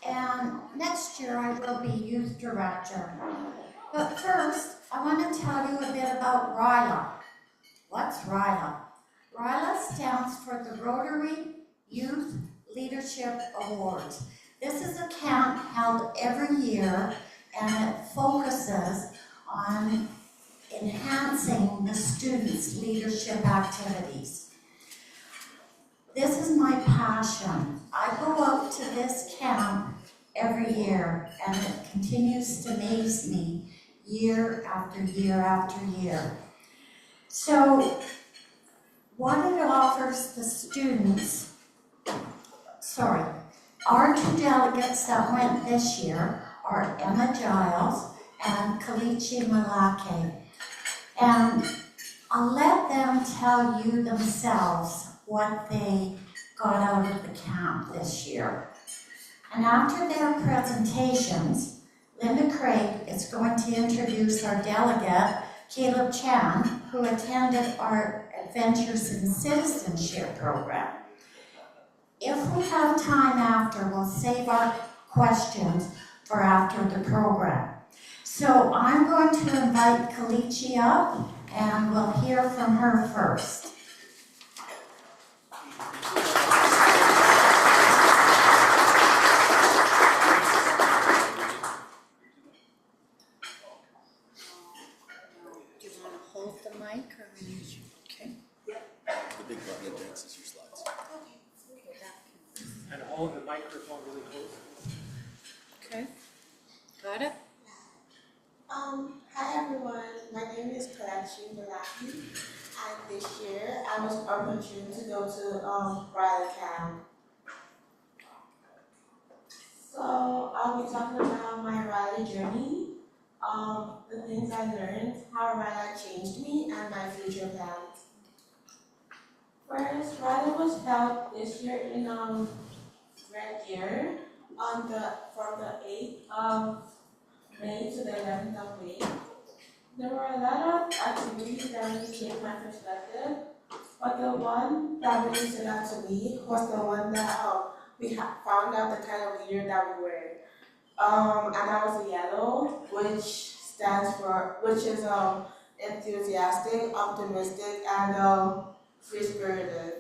and next year I will be youth director. But first, I want to tell you a bit about RYLA. What's RYLA? RYLA stands for the Rotary Youth Leadership Awards. This is a camp held every year, and it focuses on enhancing the students' leadership activities. This is my passion. I go out to this camp every year, and it continues to amaze me year after year after year. So, what it offers the students, our two delegates that went this year are Emma Giles and Kalichi Malake. And I'll let them tell you themselves what they got out of the camp this year. And after their presentations, Linda Craig is going to introduce our delegate, Caleb Chan, who attended our Adventures in Citizenship program. If we have time after, we'll save our questions for after the program. So I'm going to invite Kalichi up, and we'll hear from her first. Do you want to hold the mic or okay? The big button advances your slides. And hold the microphone really close. Okay. Got it? Hi everyone, my name is Kalachi Malaki, and this year I was opportune to go to RYLA camp. So I'll be talking about my RYLA journey, the things I learned, how RYLA changed me, and my future plans. First, RYLA was held this year in Red Deer from the 8th of May to the 11th of May. There were a lot of activities that really changed my perspective, but the one that really stood out to me was the one that we found out the kind of leader that we were. And that was the yellow, which is enthusiastic, optimistic, and free-spirited.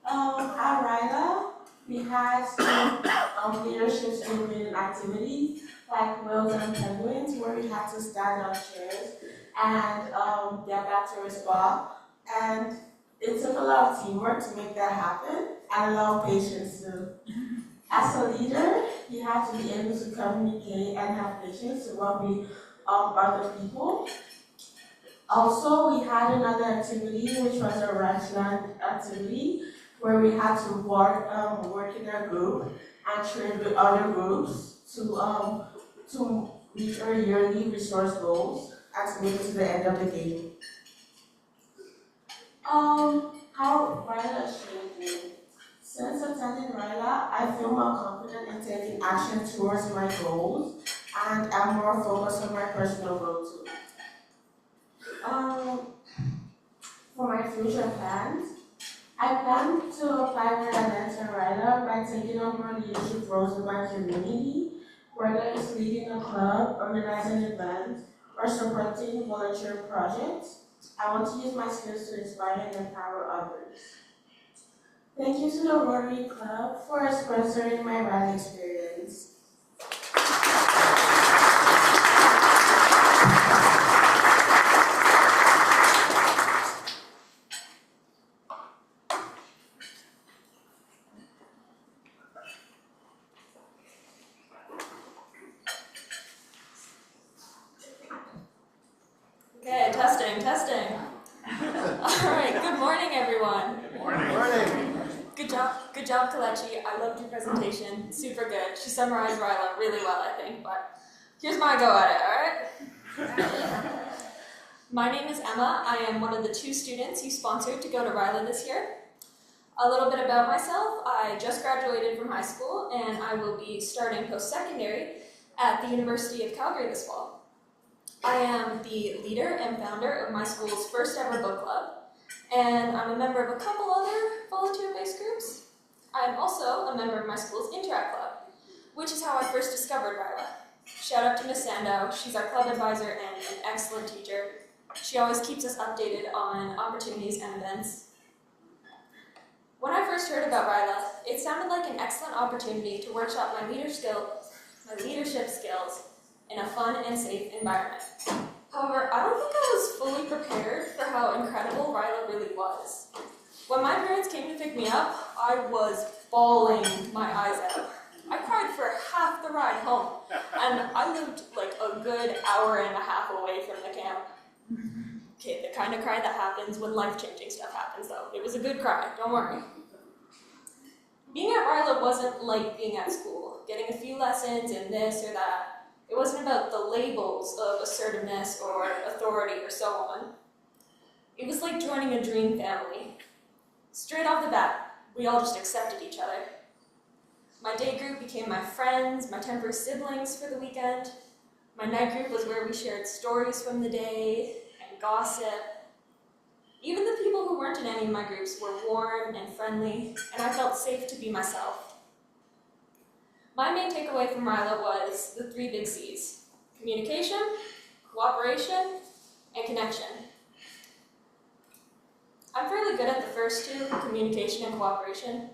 At RYLA, we had some leadership stimulating activities like Whales and Penguins, where we had to stand on chairs and get back to respond. And it took a lot of teamwork to make that happen, and a lot of patience too. As a leader, you have to be able to communicate and have patience to work with other people. Also, we had another activity, which was a ranchland activity, where we had to work in a group and train with other groups to reach our yearly resource goals and to make it to the end of the game. How RYLA shaped me. Since attending RYLA, I feel more confident in taking action towards my goals, and I'm more focused on my personal growth too. For my future plans, I plan to apply when I enter RYLA by taking on more leadership roles in my community, whether it's leading a club, organizing events, or supporting volunteer projects. I want to use my skills to inspire and empower others. Thank you to the Rotary Club for sponsoring my RYLA experience. Okay, testing. All right, good morning, everyone. Good morning. Good job, Kalechi. I loved your presentation, super good. She summarized RYLA really well, I think, but here's my go at it, all right? My name is Emma. I am one of the 2 students you sponsored to go to RYLA this year. A little bit about myself. I just graduated from high school, and I will be starting post-secondary at the University of Calgary this fall. I am the leader and founder of my school's first ever book club, and I'm a member of a couple other volunteer-based groups. I am also a member of my school's Interact Club, which is how I first discovered RYLA. Shout out to Miss Sandow, she's our club advisor and an excellent teacher. She always keeps us updated on opportunities and events. When I first heard about RYLA, it sounded like an excellent opportunity to workshop my leadership skills in a fun and safe environment. However, I don't think I was fully prepared for how incredible RYLA really was. When my parents came to pick me up, I was bawling my eyes out. I cried for half the ride home, and I lived like a good hour and a half away from the camp. Okay, the kind of cry that happens when life-changing stuff happens, though. It was a good cry, don't worry. Being at RYLA wasn't like being at school, getting a few lessons in this or that. It wasn't about the labels of assertiveness or authority or so on. It was like joining a dream family. Straight off the bat, we all just accepted each other. My day group became my friends, my temporary siblings for the weekend. My night group was where we shared stories from the day and gossip. Even the people who weren't in any of my groups were warm and friendly, and I felt safe to be myself. My main takeaway from RYLA was the 3 big C's: communication, cooperation, and connection. I'm fairly good at the first 2, communication and cooperation,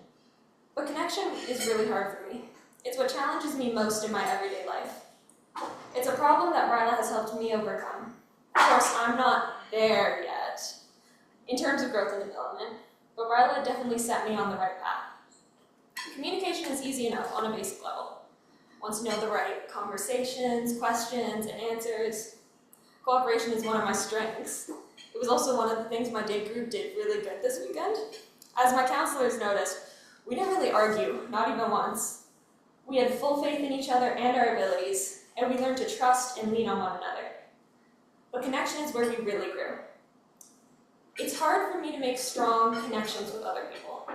but connection is really hard for me. It's what challenges me most in my everyday life. It's a problem that RYLA has helped me overcome. Of course, I'm not there yet in terms of growth and development, but RYLA definitely set me on the right path. Communication is easy enough on a basic level. Once you know the right conversations, questions, and answers, cooperation is one of my strengths. It was also one of the things my day group did really good this weekend. As my counselors noticed, we didn't really argue, not even once. We had full faith in each other and our abilities, and we learned to trust and lean on one another. But connection is where we really grew. It's hard for me to make strong connections with other people.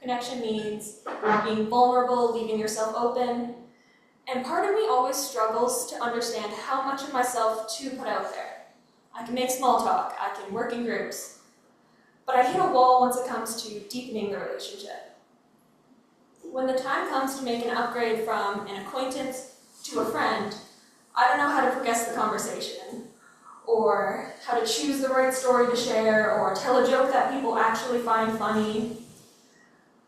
Connection means being vulnerable, leaving yourself open, and part of me always struggles to understand how much of myself to put out there. I can make small talk, I can work in groups, but I hit a wall once it comes to deepening the relationship. When the time comes to make an upgrade from an acquaintance to a friend, I don't know how to progress the conversation, or how to choose the right story to share, or tell a joke that people actually find funny.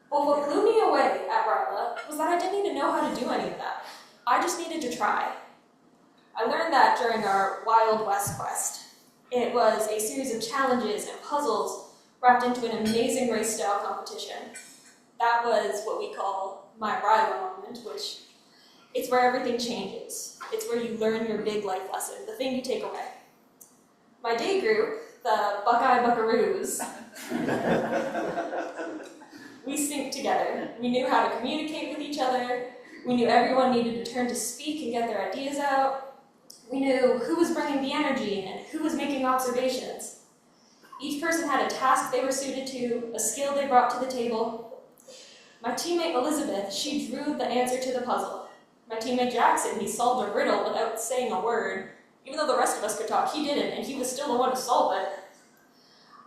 But what blew me away at RYLA was that I didn't even know how to do any of that. I just needed to try. I learned that during our Wild West quest. It was a series of challenges and puzzles wrapped into an amazing race-style competition. That was what we call my RYLA moment, which it's where everything changes. It's where you learn your big life lesson, the thing you take away. My day group, the Buckeye Buckaroos, we synced together. We knew how to communicate with each other. We knew everyone needed to turn to speak and get their ideas out. We knew who was bringing the energy and who was making observations. Each person had a task they were suited to, a skill they brought to the table. My teammate Elizabeth, she drew the answer to the puzzle. My teammate Jackson, he solved a riddle without saying a word. Even though the rest of us could talk, he didn't, and he was still the one to solve it.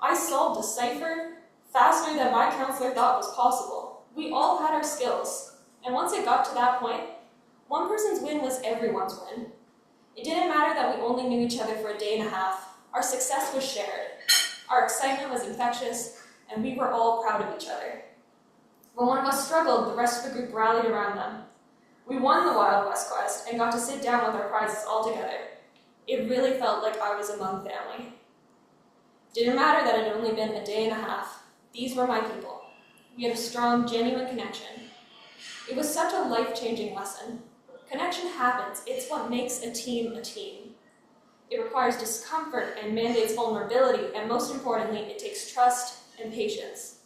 I solved a cipher faster than my counselor thought was possible. We all had our skills, and once it got to that point, one person's win was everyone's win. It didn't matter that we only knew each other for a day and a half. Our success was shared. Our excitement was infectious, and we were all proud of each other. When one of us struggled, the rest of the group rallied around them. We won the Wild West quest and got to sit down with our prizes all together. It really felt like I was among family. Didn't matter that it had only been a day and a half. These were my people. We had a strong, genuine connection. It was such a life-changing lesson. Connection happens. It's what makes a team a team. It requires discomfort and mandates vulnerability, and most importantly, it takes trust and patience.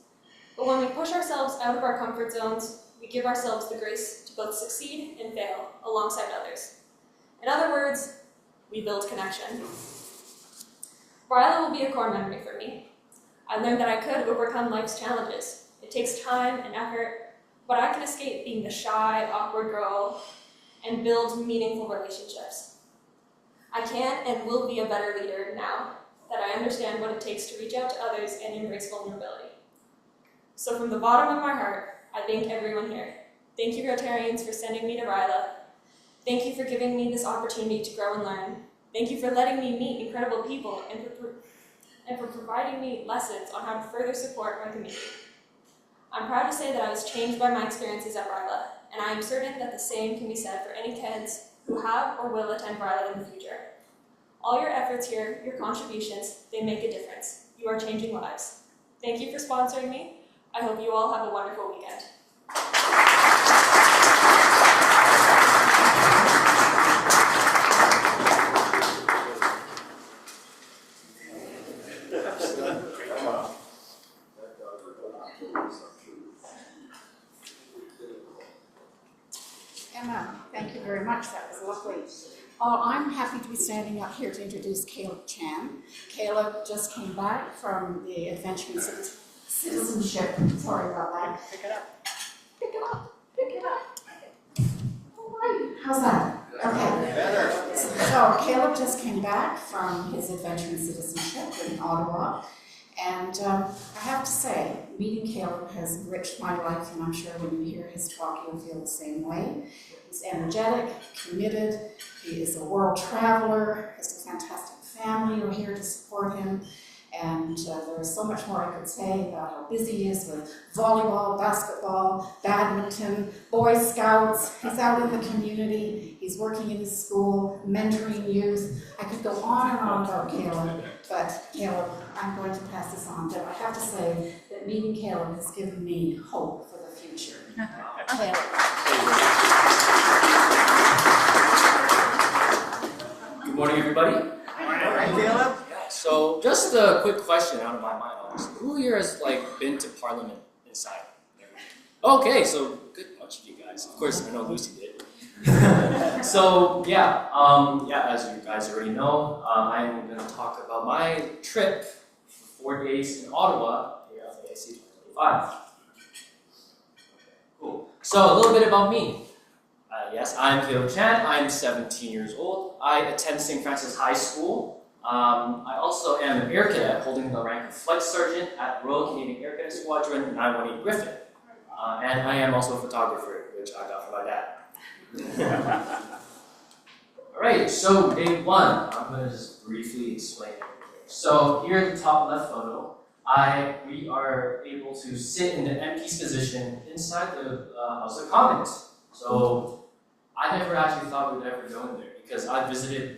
But when we push ourselves out of our comfort zones, we give ourselves the grace to both succeed and fail alongside others. In other words, we build connection. RYLA will be a core memory for me. I learned that I could overcome life's challenges. It takes time and effort, but I can escape being the shy, awkward girl and build meaningful relationships. I can and will be a better leader now that I understand what it takes to reach out to others and embrace vulnerability. So from the bottom of my heart, I thank everyone here. Thank you, Rotarians, for sending me to RYLA. Thank you for giving me this opportunity to grow and learn. Thank you for letting me meet incredible people and for providing me lessons on how to further support my community. I'm proud to say that I was changed by my experiences at RYLA, and I am certain that the same can be said for any kids who have or will attend RYLA in the future. All your efforts here, your contributions, they make a difference. You are changing lives. Thank you for sponsoring me. I hope you all have a wonderful weekend. Emma, thank you very much. That was lovely. I'm happy to be standing up here to introduce Caleb Chan. Caleb just came back from the Adventure in Citizenship. Sorry about that. Pick it up. Pick it up. Pick it up. All right. How's that? Okay. Better. So Caleb just came back from his Adventure in Citizenship in Ottawa. And I have to say, meeting Caleb has enriched my life, and I'm sure when you hear his talk, you'll feel the same way. He's energetic, committed, he is a world traveler, has a fantastic family who are here to support him, and there is so much more I could say about how busy he is with volleyball, basketball, badminton, Boy Scouts. He's out in the community, he's working in his school, mentoring youth. I could go on and on about Caleb, but Caleb, I'm going to pass this on. But I have to say that meeting Caleb has given me hope for the future. Caleb. Good morning, everybody. Hi, Caleb. So, just a quick question out of my mind, honestly. Who here has been to Parliament inside? Okay, so good bunch of you guys. Of course, I know Lucy did. So, as you guys already know, I'm going to talk about my trip for 4 days in Ottawa here at the AIC 2025. Cool. So, a little bit about me. Yes, I'm Caleb Chan. I'm 17 years old. I attend St. Francis High School. I also am an air cadet holding the rank of Flight Sergeant at Royal Canadian Air Cadet Squadron 918 Griffin. And I am also a photographer, which I got from my dad. Alright, so day one. I'm going to just briefly explain everything. So here at the top left photo, we are able to sit in the MP's position inside the House of Commons. So I never actually thought we would ever go in there because I visited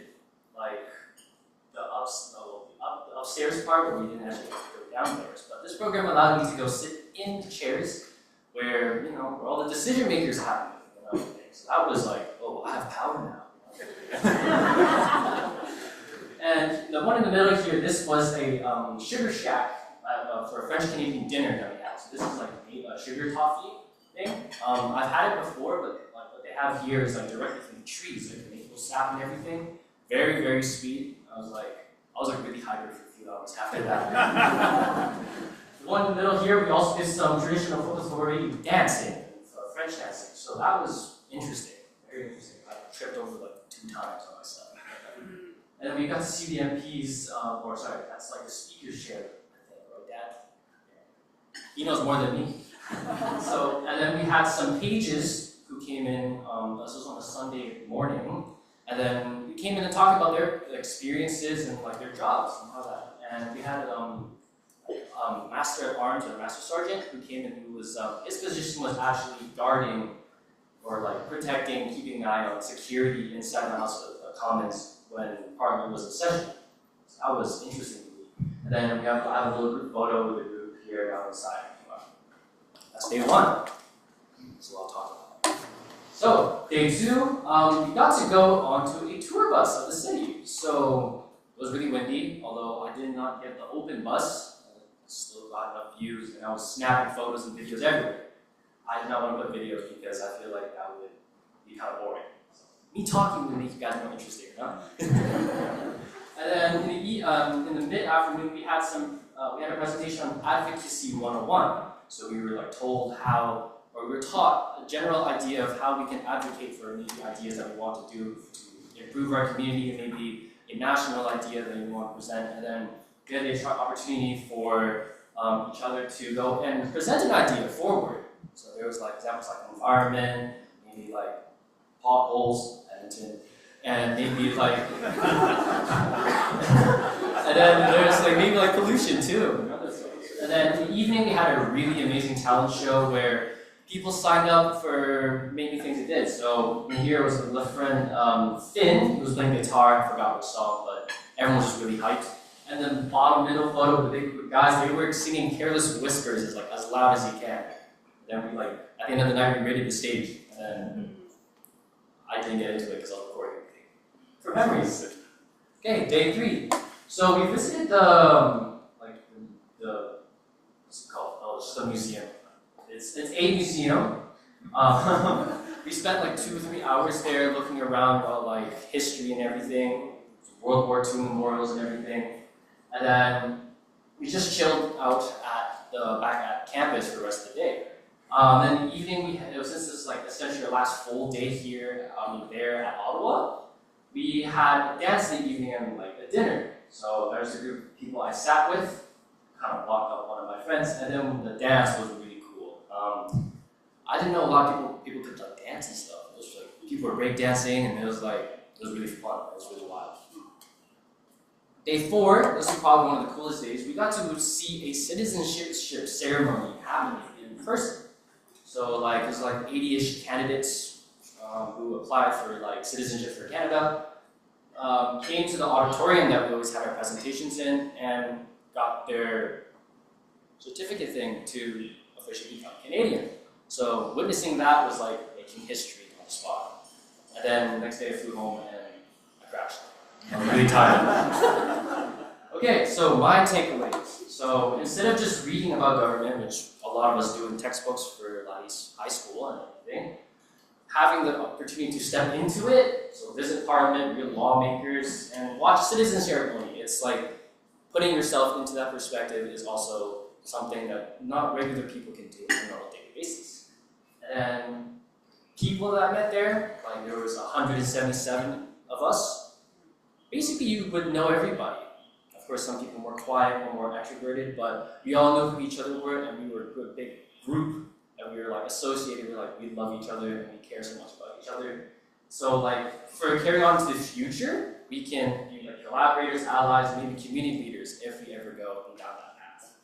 the upstairs part where we didn't actually go downstairs. But this program allowed me to go sit in the chairs where where all the decision makers happen. So that was like, oh, I have power now. And the one in the middle here, this was a sugar shack for a French Canadian dinner that we had. So this is like a sugar toffee thing. I've had it before, but what they have here is directly from the trees, like the maple sap and everything. Very, very sweet. I was really hydrated for a few hours after that. The one in the middle here, we also did some traditional folkloric dancing, French dancing. So that was interesting, very interesting. I tripped over 2 times on myself. And then we got to see the MPs, that's like the speaker's chair, I think, right, Dad? He knows more than me. So, and then we had some pages who came in, this was on a Sunday morning, and then we came in and talked about their experiences and their jobs and how that. And we had Master at Arms or Master Sergeant who came in who was, his position was actually guarding or protecting, keeping an eye on security inside the House of Commons when Parliament was in session. So that was interesting to me. And then I have a little group photo with the group here down inside. That's day one. So I'll talk about that. So day two, we got to go onto a tour bus of the city. So it was really windy, although I did not get the open bus. I still got enough views, and I was snapping photos and videos everywhere. I did not want to put videos because I feel like that would be kind of boring. So, me talking would make you guys more interesting, huh? And then in the mid-afternoon, we had a presentation on Advocacy 101. So we were we were taught a general idea of how we can advocate for maybe ideas that we want to do to improve our community, maybe a national idea that we want to present, and then we had an opportunity for each other to go and present an idea forward So there was like examples like environment, maybe like potholes, Edmonton, and maybe like, and then there's like maybe like pollution too. And then in the evening we had a really amazing talent show where people signed up for maybe things they did. So here was a friend, Finn, who was playing guitar. I forgot which song, but everyone was just really hyped. And then the bottom middle photo with the big guys, they were singing "Careless Whispers" as loud as you can. Then we at the end of the night we raided the stage, and I didn't get into it because I was recording everything. For memories. Okay, day 3. So we visited the what's it called? Oh, it's just a museum. It's a museum. We spent like 2 or 3 hours there looking around about like history and everything, World War II memorials and everything. And then we just chilled out back at campus for the rest of the day. Then in the evening, since this is like essentially our last full day here there at Ottawa, we had a dance in the evening and like a dinner. So there's a group of people I sat with, kind of walked up one of my friends, and then the dance was really cool. I didn't know a lot of people could like dance and stuff. It was like people were break dancing, and it was really fun. It was really wild. Day 4, this was probably one of the coolest days. We got to see a citizenship ceremony happening in person. So like there's like 80-ish candidates who applied for like citizenship for Canada, came to the auditorium that we always had our presentations in, and got their certificate thing to officially become Canadian. So witnessing that was like making history on the spot. And then the next day I flew home and I crashed. I'm really tired. Okay, so my takeaways. So instead of just reading about government, which a lot of us do in textbooks for at least high school and everything, having the opportunity to step into it, so visit Parliament, real lawmakers, and watch a citizen ceremony. It's like putting yourself into that perspective is also something that not regular people can do on a daily basis. And people that I met there, like there was 177 of us. Basically, you would know everybody. Of course, some people more quiet or more extroverted, but we all knew who each other were, and we were a good big group, and we were like associated. We love each other, and we care so much about each other. So like for carrying on to the future, we can be like collaborators, allies, maybe community leaders if we ever go down that path.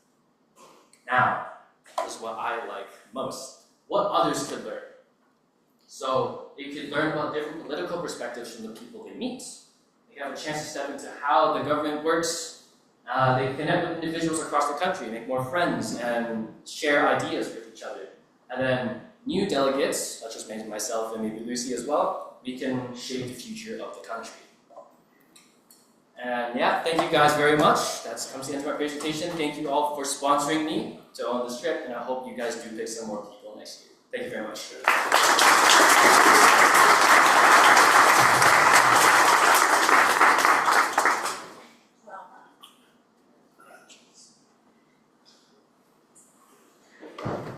Now, this is what I like most. What others could learn. So they could learn about different political perspectives from the people they meet. They have a chance to step into how the government works. They connect with individuals across the country, make more friends, and share ideas with each other. And then new delegates, such as maybe myself and maybe Lucy as well, we can shape the future of the country. And yeah, thank you guys very much. That comes to the end of my presentation. Thank you all for sponsoring me to own this trip, and I hope you guys do pick some more people next year. Thank you very much.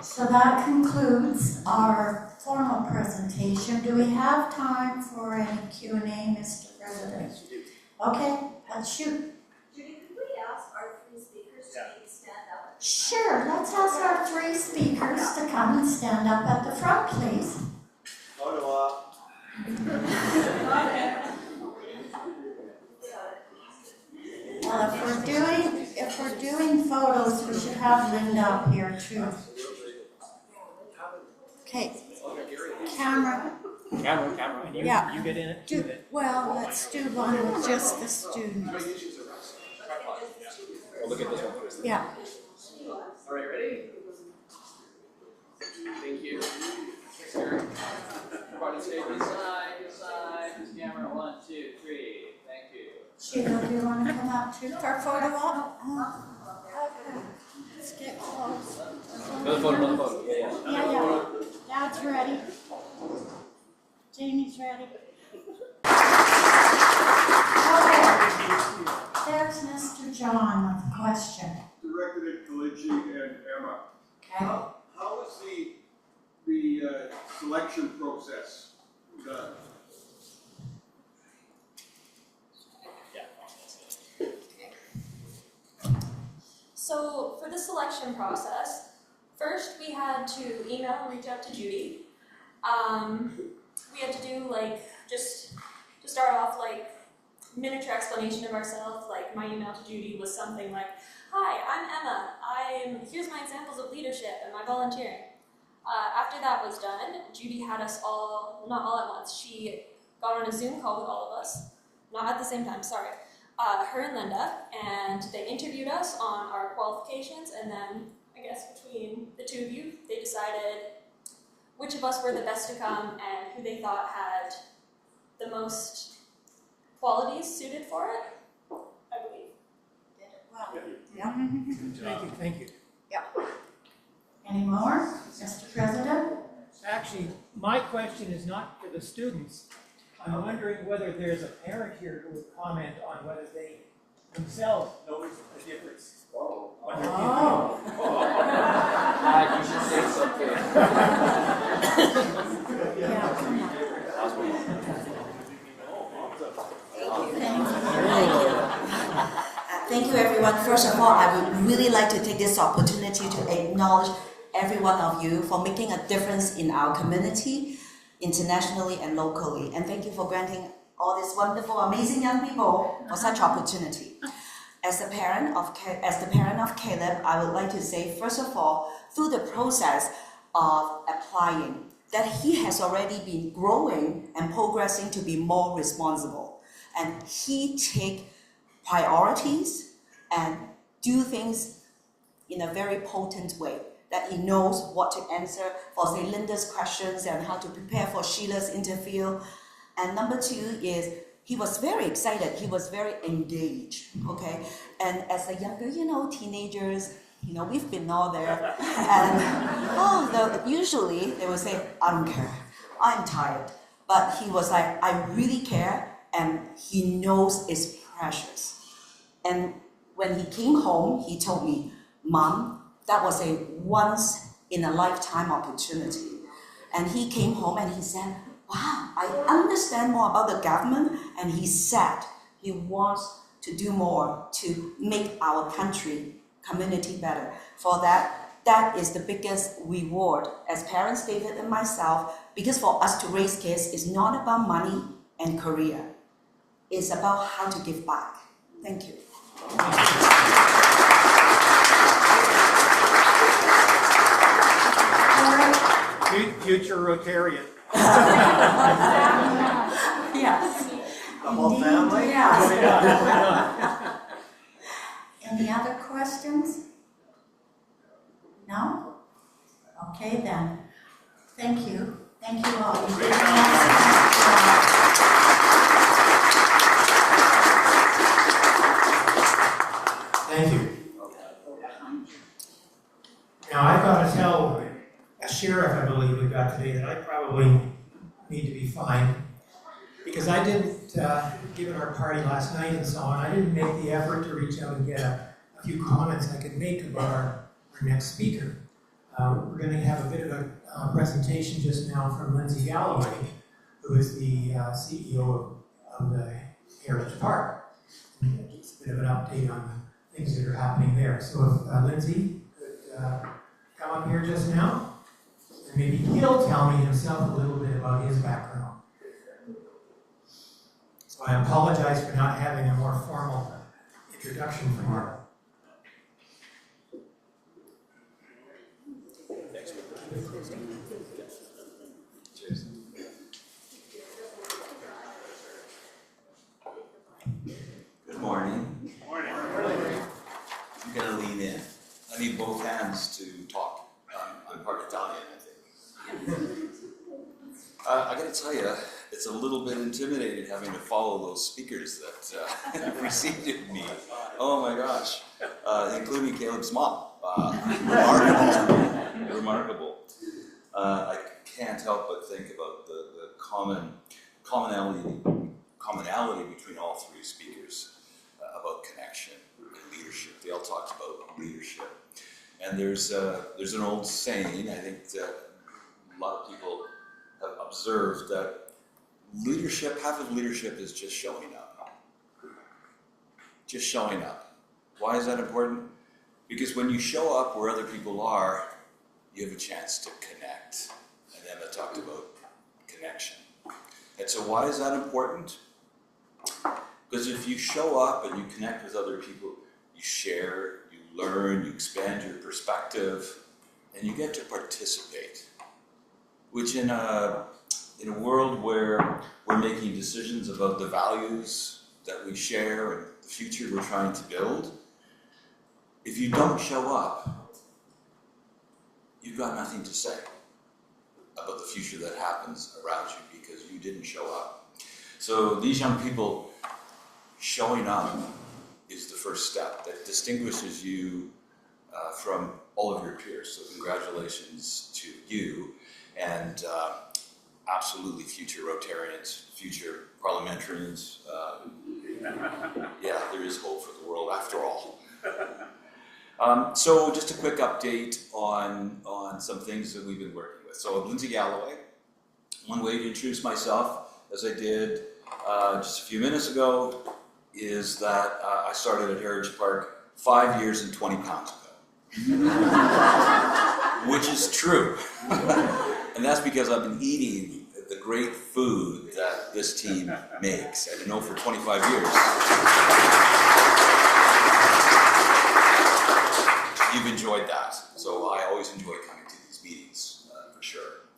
So that concludes our formal presentation. Do we have time for any Q&A, Mr. President? Okay, shoot. Judy, could we ask our 3 speakers to maybe stand up? Sure, let's ask our 3 speakers to come and stand up at the front, please. Ottawa. Well, if we're doing photos, we should have Linda up here too. Okay, camera. Camera. You, Yeah. you get in it. Well, let's do one with just the students. Oh, look at this one first. Yeah. All right, ready? Thank you. Thanks, Gary. Everybody stay this side, this camera. 1, 2, 3. Thank you. Sheila, do you want to come up too for a photo op? Okay. Let's get close. Another photo. Yeah. Yeah. Dad's ready. Jamie's ready. Okay. There's Mr. John with a question. Directed at Kalichi and Emma. Okay. How is the selection process done? So for the selection process, First, we had to email and reach out to Judy. We had to do just to start off miniature explanation of ourselves. Like my email to Judy was something like, "Hi, I'm Emma. Here's my examples of leadership and my volunteering." After that was done, Judy had us all, not all at once, she got on a Zoom call with all of us, not at the same time, sorry, her and Linda, and they interviewed us on our qualifications, and then, I guess between the two of you, they decided which of us were the best to come and who they thought had the most qualities suited for it, I believe. Did it well. Yeah. Thank you. Any more, Mr. President? Actually, my question is not for the students. I'm wondering whether there's a parent here who would comment on whether they themselves notice a difference. Oh. You should say something. Yeah, come on. Thank you, everyone. First of all, I would really like to take this opportunity to acknowledge every one of you for making a difference in our community, internationally and locally. And thank you for granting all these wonderful, amazing young people for such opportunity. As the parent of Caleb, I would like to say, first of all, through the process of applying, that he has already been growing and progressing to be more responsible. And he take priorities and do things in a very potent way, that he knows what to answer for, say, Linda's questions and how to prepare for Sheila's interview. And number two is, he was very excited, he was very engaged, okay? And as a younger, teenagers, we've been all there. And usually they would say, "I don't care, I'm tired." But he was like, "I really care," and he knows it's precious. And when he came home, he told me, "Mom, that was a once-in-a-lifetime opportunity." And he came home and he said, "Wow, I understand more about the government." And he said he wants to do more to make our community better. For that is the biggest reward as parents, David and myself, because for us to raise kids is not about money and career. It's about how to give back. Thank you. Future Rotarian. Yes. The whole family? Yes. Any other questions? No? Okay then. Thank you. Thank you all. You did an excellent job. Thank you. Now, I've got to tell a sheriff, I believe we've got today, that I probably need to be fined because I didn't, given our party last night and so on, I didn't make the effort to reach out and get a few comments I could make about our next speaker. We're going to have a bit of a presentation just now from Lindsay Galloway, who is the CEO of the Heritage Park. Just a bit of an update on the things that are happening there. So if Lindsay could come up here just now, and maybe he'll tell me himself a little bit about his background. So I apologize for not having a more formal introduction from her. Good morning. Morning. I'm going to lean in. I need both hands to talk. I'm part Italian, I think. I got to tell you, it's a little bit intimidating having to follow those speakers that preceded me. Oh my gosh, including Caleb's mom. Remarkable. Remarkable. I can't help but think about the commonality between all three speakers about connection and leadership. They all talked about leadership. And there's an old saying, I think that a lot of people have observed, that half of leadership is just showing up. Just showing up. Why is that important? Because when you show up where other people are, you have a chance to connect. And Emma talked about connection. And so why is that important? Because if you show up and you connect with other people, you share, you learn, you expand your perspective, and you get to participate. Which in a world where we're making decisions about the values that we share and the future we're trying to build, if you don't show up, you've got nothing to say about the future that happens around you because you didn't show up. So these young people showing up is the first step that distinguishes you from all of your peers. So congratulations to you, and absolutely future Rotarians, future parliamentarians. Yeah, there is hope for the world after all. So just a quick update on some things that we've been working with. So Lindsay Galloway, one way to introduce myself, as I did just a few minutes ago, is that I started at Heritage Park 5 years and 20 pounds ago. Which is true. And that's because I've been eating the great food that this team makes. I know for 25 years. You've enjoyed that. So I always enjoy coming to these meetings, for sure.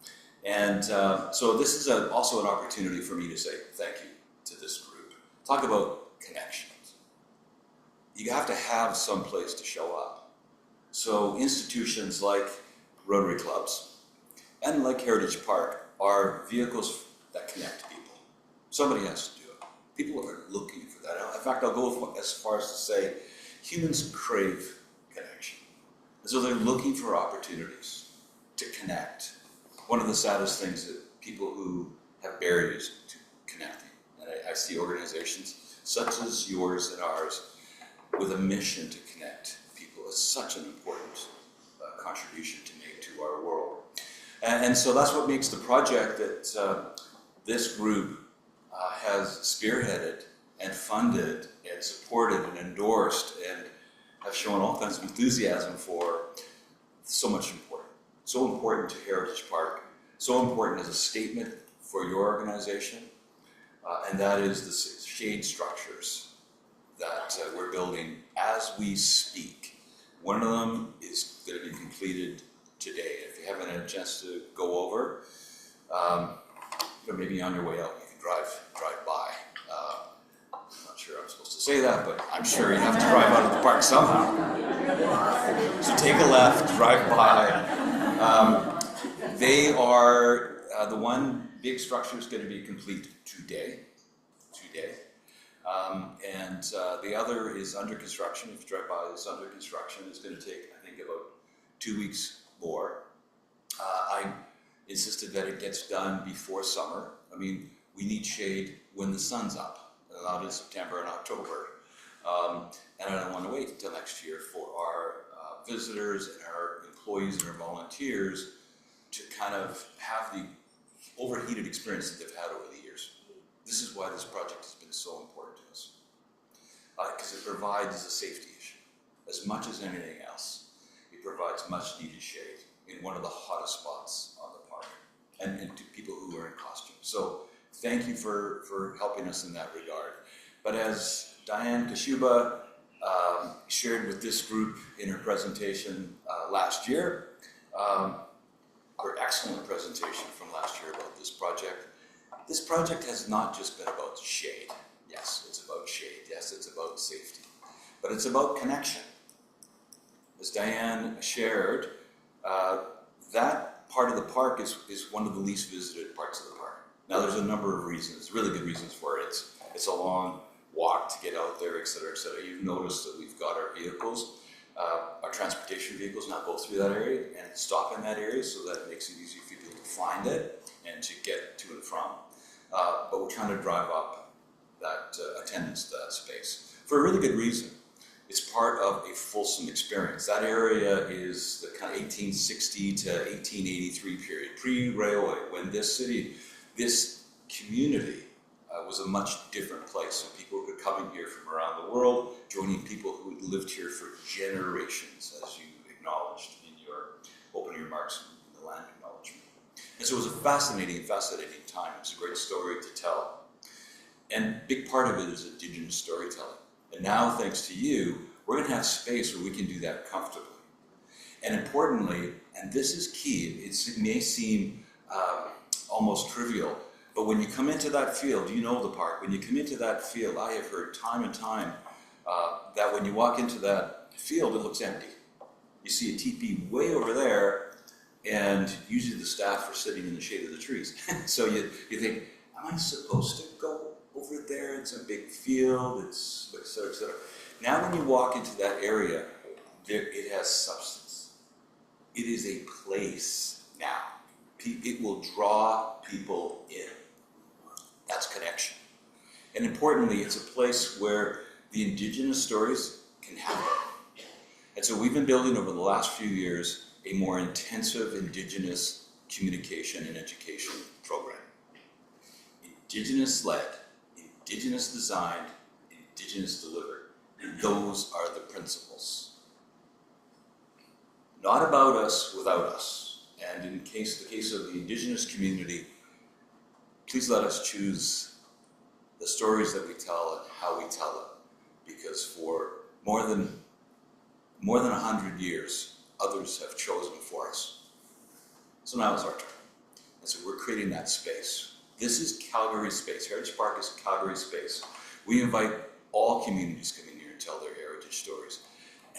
And so this is also an opportunity for me to say thank you to this group. Talk about connections. You have to have some place to show up. So institutions like Rotary clubs and like Heritage Park are vehicles that connect people. Somebody has to do it. People are looking for that. In fact, I'll go as far as to say humans crave connection. And so they're looking for opportunities to connect. One of the saddest things that people who have barriers to connecting, and I see organizations such as yours and ours with a mission to connect people is such an important contribution to make to our world. And so that's what makes the project that this group has spearheaded and funded and supported and endorsed and have shown all kinds of enthusiasm for so much important. So important to Heritage Park, so important as a statement for your organization, and that is the shade structures that we're building as we speak. One of them is going to be completed today. If you haven't had a chance to go over, maybe on your way out you can drive by. I'm not sure I'm supposed to say that, but I'm sure you have to drive out of the park somehow. So take a left, drive by. They are, the one big structure is going to be complete today. And the other is under construction. If you drive by, it's under construction. It's going to take, I think, about 2 weeks more. I insisted that it gets done before summer. I mean, we need shade when the sun's up, not in September and October. And I don't want to wait until next year for our visitors and our employees and our volunteers to kind of have the overheated experience that they've had over the years. This is why this project has been so important to us. Because it provides a safety issue. As much as anything else, it provides much needed shade in one of the hottest spots on the park and to people who are in costume. So thank you for helping us in that regard. But as Diane Kashuba shared with this group in her presentation last year, our excellent presentation from last year about this project has not just been about shade. Yes, it's about shade. Yes, it's about safety. But it's about connection. As Diane shared, that part of the park is one of the least visited parts of the park. Now there's a number of reasons, really good reasons for it. It's a long walk to get out there, et cetera, et cetera. You've noticed that we've got our vehicles, our transportation vehicles now go through that area and stop in that area so that it makes it easy for people to find it and to get to and from. But we're trying to drive up that attendance to that space for a really good reason. It's part of a fulsome experience. That area is the kind of 1860 to 1883 period, pre-railway, when this city, this community was a much different place. And people were coming here from around the world, joining people who had lived here for generations, as you acknowledged in your opening remarks in the land acknowledgement. And so it was a fascinating time. It was a great story to tell. And a big part of it is Indigenous storytelling. And now, thanks to you, we're going to have space where we can do that comfortably. And importantly, and this is key, it may seem almost trivial, but when you come into that field, you know the park, when you come into that field, I have heard time and time that when you walk into that field, it looks empty. You see a teepee way over there, and usually the staff are sitting in the shade of the trees. So you think, am I supposed to go over there? It's a big field, it's et cetera, et cetera. Now when you walk into that area, it has substance. It is a place now. It will draw people in. That's connection. And importantly, it's a place where the Indigenous stories can happen. And so we've been building over the last few years a more intensive Indigenous communication and education program. Indigenous-led, Indigenous-designed, Indigenous-delivered. And those are the principles. Not about us without us. And in the case of the Indigenous community, please let us choose the stories that we tell and how we tell them. Because for more than 100 years, others have chosen for us. So now it's our turn. And so we're creating that space. This is Calgary space. Heritage Park is Calgary space. We invite all communities coming here to tell their heritage stories.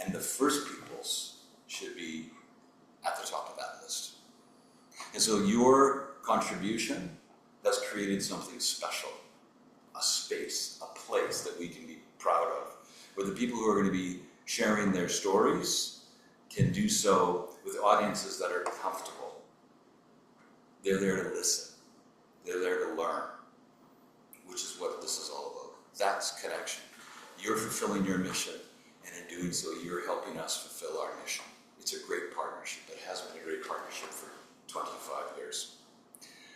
And the First Peoples should be at the top of that list. And so your contribution has created something special. A space, a place that we can be proud of. Where the people who are going to be sharing their stories can do so with audiences that are comfortable. They're there to listen. They're there to learn, which is what this is all about. That's connection. You're fulfilling your mission, and in doing so, you're helping us fulfill our mission. It's a great partnership. It has been a great partnership for 25 years.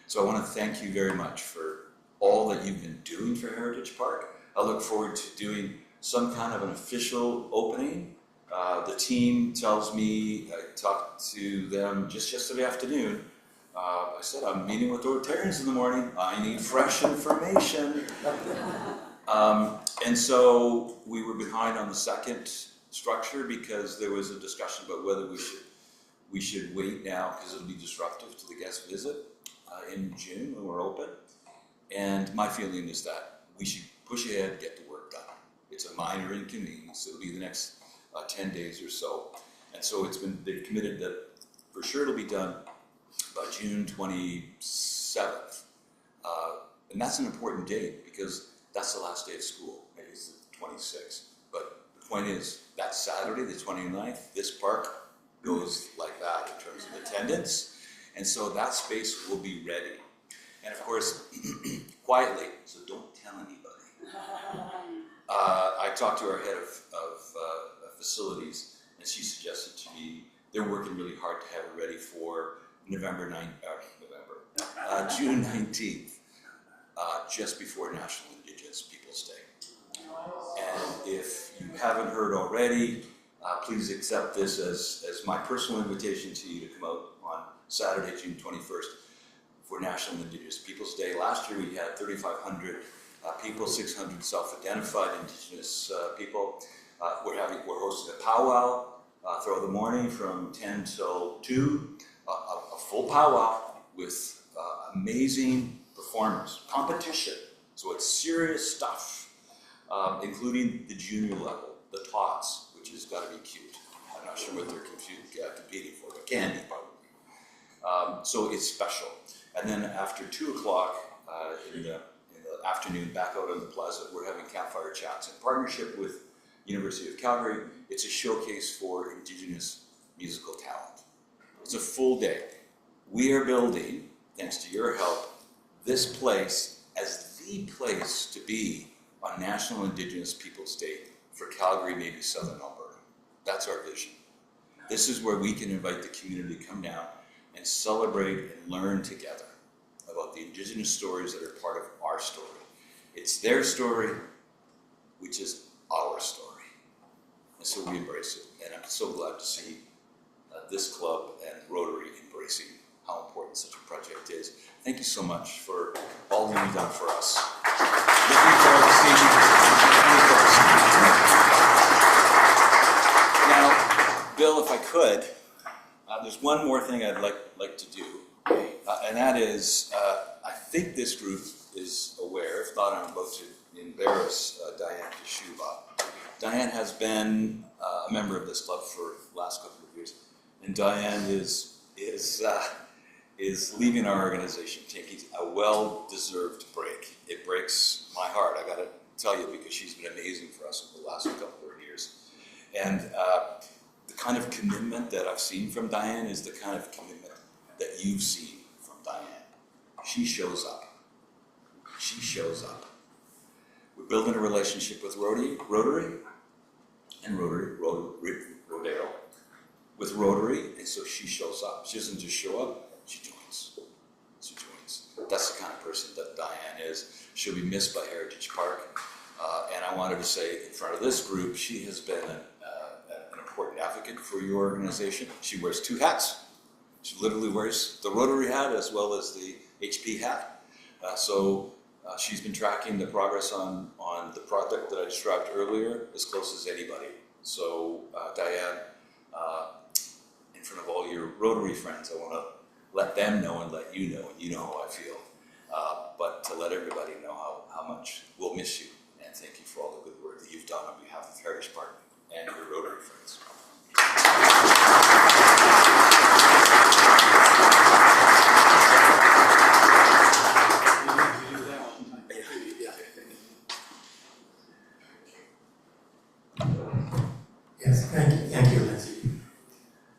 So I want to thank you very much for all that you've been doing for Heritage Park. I look forward to doing some kind of an official opening. The team tells me, I talked to them just yesterday afternoon, I said, I'm meeting with Rotarians in the morning. I need fresh information. And so we were behind on the second structure because there was a discussion about whether we should wait now because it'll be disruptive to the guest visit in June when we're open. And my feeling is that we should push ahead, get the work done. It's a minor inconvenience. It'll be the next 10 days or so. And so they've committed that for sure it'll be done by June 27th. And that's an important date because that's the last day of school. Maybe it's the 26th. But the point is, that Saturday, the 29th, this park goes like that in terms of attendance. And so that space will be ready. And of course, quietly, so don't tell anybody. I talked to our head of facilities, and she suggested to me they're working really hard to have it ready for June 19th, just before National Indigenous Peoples Day. And if you haven't heard already, please accept this as my personal invitation to you to come out on Saturday, June 21st for National Indigenous Peoples Day. Last year we had 3,500 people, 600 self-identified Indigenous people. We're hosting a powwow throughout the morning from 10 till 2, a full powwow with amazing performers, competition. So it's serious stuff, including the junior level, the tots, which has got to be cute. I'm not sure what they're competing for, but can be probably. So it's special. And then after 2 o'clock in the afternoon, back out on the plaza, we're having campfire chats in partnership with University of Calgary. It's a showcase for Indigenous musical talent. It's a full day. We are building, thanks to your help, this place as the place to be on National Indigenous Peoples Day for Calgary, maybe Southern Alberta. That's our vision. This is where we can invite the community to come down and celebrate and learn together about the Indigenous stories that are part of our story. It's their story, which is our story. And so we embrace it. And I'm so glad to see this club and Rotary embracing how important such a project is. Thank you so much for all that you've done for us. Looking forward to seeing you Now, Bill, if I could, there's one more thing I'd like to do, and that is, I think this group is aware, if not, I'm about to embarrass Diane Kashuba. Diane has been a member of this club for the last couple of years, and Diane is leaving our organization, taking a well-deserved break. It breaks my heart, I gotta tell you, because she's been amazing for us over the last couple of years. And the kind of commitment that I've seen from Diane is the kind of commitment that you've seen from Diane. She shows up. She shows up. We're building a relationship with Rotary, Rodeo, with Rotary, and so she shows up. She doesn't just show up, she joins. She joins. That's the kind of person that Diane is. She'll be missed by Heritage Park, and I wanted to say in front of this group, she has been an important advocate for your organization. She wears two hats. She literally wears the Rotary hat as well as the HP hat. So she's been tracking the progress on the project that I described earlier as close as anybody. So Diane, in front of all your Rotary friends, I want to let them know and let you know, and you know how I feel. But to let everybody know how much we'll miss you, and thank you for all the good work that you've done on behalf of Heritage Park and your Rotary friends. Yes, thank you, Lindsay.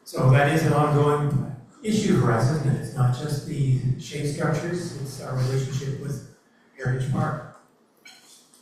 So that is an ongoing issue for us, isn't it? It's not just the shape structures, it's our relationship with Heritage Park.